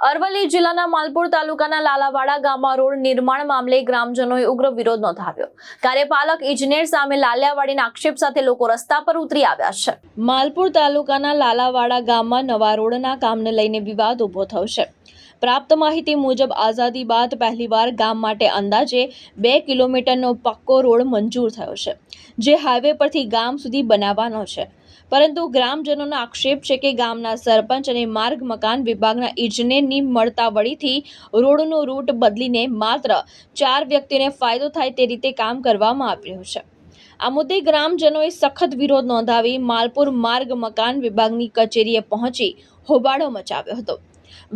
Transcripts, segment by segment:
અરવલ્લી જિલ્લાના માલપુર તાલુકાના લાલાવાડા ગામમાં રોડ નિર્માણ મામલે ગ્રામજનોએ ઉગ્ર વિરોધ નોંધાવ્યો। કાર્યપાલક ઇજનેર સામે લાલિયાવાડીના આક્ષેપ સાથે લોકો રસ્તા પર ઉતરી આવ્યા છે। માલપુર તાલુકાના લાલાવાડા ગામમાં નવા રોડના કામને લઈને વિવાદ ઊભો થયો છે। પ્રાપ્ત માહિતી મુજબ આઝાદી બાદ પહેલીવાર ગામ માટે અંદાજે 2 કિલોમીટરનો પક્કો રોડ મંજૂર થયો છે, જે હાઈવે પરથી ગામ સુધી બનાવવાનો છે। પરંતુ ગ્રામજનોનો આક્ષેપ છે કે ગામના સરપંચ અને માર્ગ મકાન વિભાગના ઇજનેરની મળતાવળીથી રોડનો રૂટ બદલીને માત્ર 4 વ્યક્તિઓને ફાયદો થાય તે રીતે કામ કરવામાં આવી રહ્યું છે। આ મુદ્દે ગ્રામજનોએ સખત વિરોધ નોંધાવી માલપુર માર્ગ મકાન વિભાગની કચેરીએ પહોંચી હોબાળો મચાવ્યો હતો।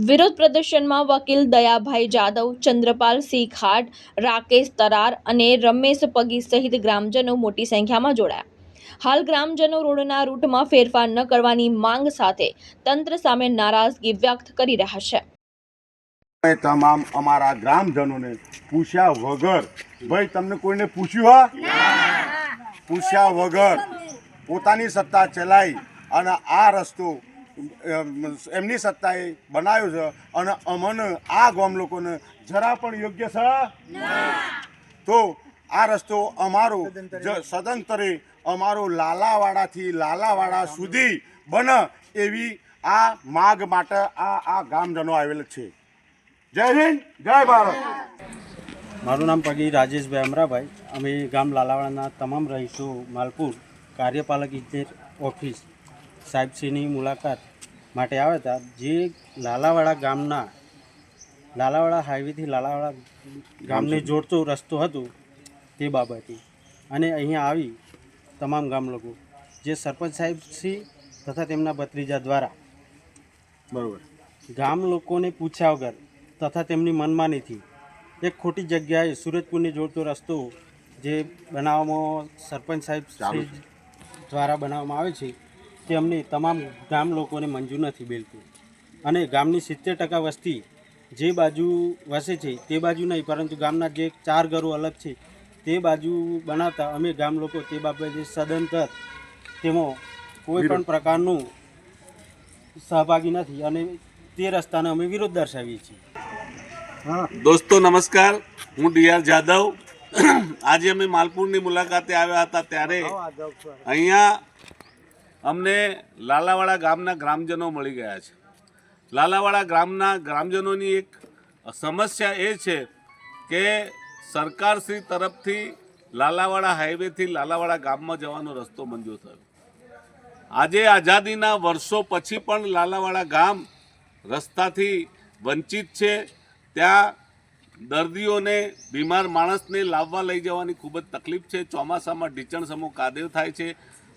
વિરોધ પ્રદર્શનમાં વકીલ દયાભાઈ જાદવ, ચંદ્રપાલ સિંહ ખાટ, રાકેશ તરાર અને રમેશ પગી સહિત ગ્રામજનો મોટી સંખ્યામાં જોડાયા। હાલ ગ્રામજનો રોડના રૂટમાં ફેરફાર ન કરવાની માંગ સાથે તંત્ર સામે નારાજગી વ્યક્ત કરી રહ્યા છે। તમામ અમારા ગ્રામજનોને પૂછ્યા વગર, ભાઈ તમને કોઈને પૂછ્યું પૂછ્યા વગર પોતાની સત્તા ચલાવી અને આ રસ્તો એમની સત્તાએ બનાવ્યો છે અને અમને આ ગામ લોકોને જરા પણ યોગ્ય છે તો આ રસ્તો અમારો સદંતરે અમારો લાલાવાડાથી લાલાવાડા સુધી બને એવી આ માગ માટે આ ગામજનો આવેલ છે। જય હિન્દ, જય ભારત। મારું નામ પગી રાજેશભાઈ અમરાભાઈ। અમે ગામ લાલાવાડાના તમામ રહીશો માલપુર કાર્યપાલક ઇજનેર ઓફિસ સાહેબશ્રીની મુલાકાત માટે આવ્યા હતા। જે લાલાવાડા હાઈવેથી લાલાવાડા ગામને જોડતો રસ્તો હતો તે બાબતે અને અહીંયા આવી તમામ ગામ લોકો જે સરપંચ સાહેબશ્રી તથા તેમના ભત્રીજા દ્વારા બરાબર ગામ લોકોને પૂછ્યા વગર તથા તેમની મનમાનીથી એક ખોટી જગ્યાએ સુરતપુરને જોડતો રસ્તો જે બનાવવામાં સરપંચ સાહેબ દ્વારા બનાવવામાં આવે છે તે અમને તમામ ગામ લોકોને મંજૂર નથી બિલકુલ। અને ગામની 70% વસ્તી જે બાજુ વસે છે તે બાજુ નહીં, પરંતુ ગામના જે 4 ઘરો અલગ છે તે બાજુ બનાવતા અમે ગામ લોકો તે બાબતે સદંતર તેમાં કોઈ પણ પ્રકારનું સહભાગી નથી અને તે રસ્તાને અમે વિરોધ દર્શાવીએ છીએ। દોસ્તો નમસ્કાર, હું ડીઆર જાદવ। આજે અમે માલપુરની મુલાકાતે આવ્યા હતા ત્યારે અહીંયા અમને લાલાવાડા ગામના ગ્રામજનો મળી ગયા છે। લાલાવાડા ગામના ગ્રામજનોની એક સમસ્યા એ છે કે સરકારશ્રી તરફથી લાલાવાડા હાઈવેથી લાલાવાડા ગામમાં જવાનો રસ્તો મંજૂર થયો। આજે આઝાદીના વર્ષો પછી પણ લાલાવાડા ગામ રસ્તાથી વંચિત છે। ત્યાં દર્દીઓને, બીમાર માણસને લાવવા લઈ જવાની ખૂબ જ તકલીફ છે। ચોમાસામાં ઢીચણ સમો કાદવ થાય છે।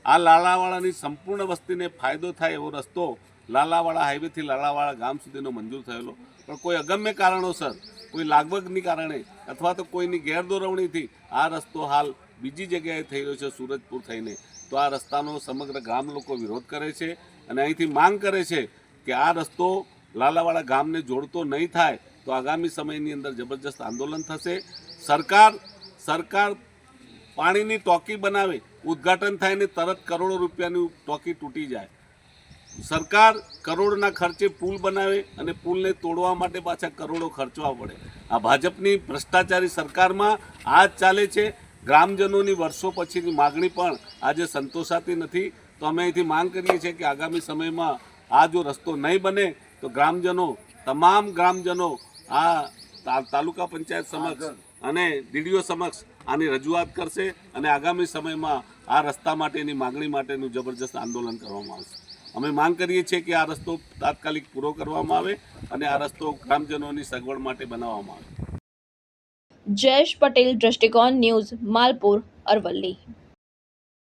આ લાલાવાડાની સંપૂર્ણ વસ્તીને ફાયદો થાય એવો રસ્તો લાલાવાડા હાઈવેથી લાલાવાડા ગામ સુધીનો મંજૂર થયેલો, પણ કોઈ અગમ્ય કારણોસર, કોઈ લાગવગની કારણે અથવા તો કોઈની ગેરદોરવણીથી આ રસ્તો હાલ બીજી જગ્યાએ થઈ રહ્યો છે, સુરતપુર થઈને। તો આ રસ્તાનો સમગ્ર ગામ લોકો વિરોધ કરે છે અને અહીંથી માંગ કરે છે કે આ રસ્તો લાલાવાડા ગામને જોડતો નહીં થાય તો આગામી સમયની અંદર જબરજસ્ત આંદોલન થશે। સરકાર પાણીની ટાંકી બનાવે, ઉદ્ઘાટન થાય ને તરત કરોડો રૂપિયાની ટાંકી તૂટી જાય। સરકાર કરોડના ખર્ચે પુલ બનાવે અને પુલને તોડવા માટે પાછા કરોડો ખર્ચવા પડે। આ ભાજપની ભ્રષ્ટાચારી સરકારમાં આ જ ચાલે છે। ગ્રામજનોની વર્ષો પછીની માગણી પણ આજે સંતોષાતી નથી। તો અમે અહીંથી માંગ કરીએ છીએ કે આગામી સમયમાં આ જો રસ્તો નહીં બને તો તમામ ગ્રામજનો આ તાલુકા પંચાયત સમક્ષ અને ડીડીઓ સમક્ષ આની રજૂઆત કરશે અને આગામી સમયમાં આ રસ્તા માટેની માગણી માટેનું જબરજસ્ત આંદોલન કરવામાં આવશે। અમે માંગ કરીએ છીએ કે આ રસ્તો તાત્કાલિક પૂરો કરવામાં આવે અને આ રસ્તો ગ્રામજનોની સગવડ માટે બનાવવામાં આવે। જયેશ પટેલ, દ્રષ્ટિકોણ ન્યૂઝ, માલપુર, અરવલ્લી।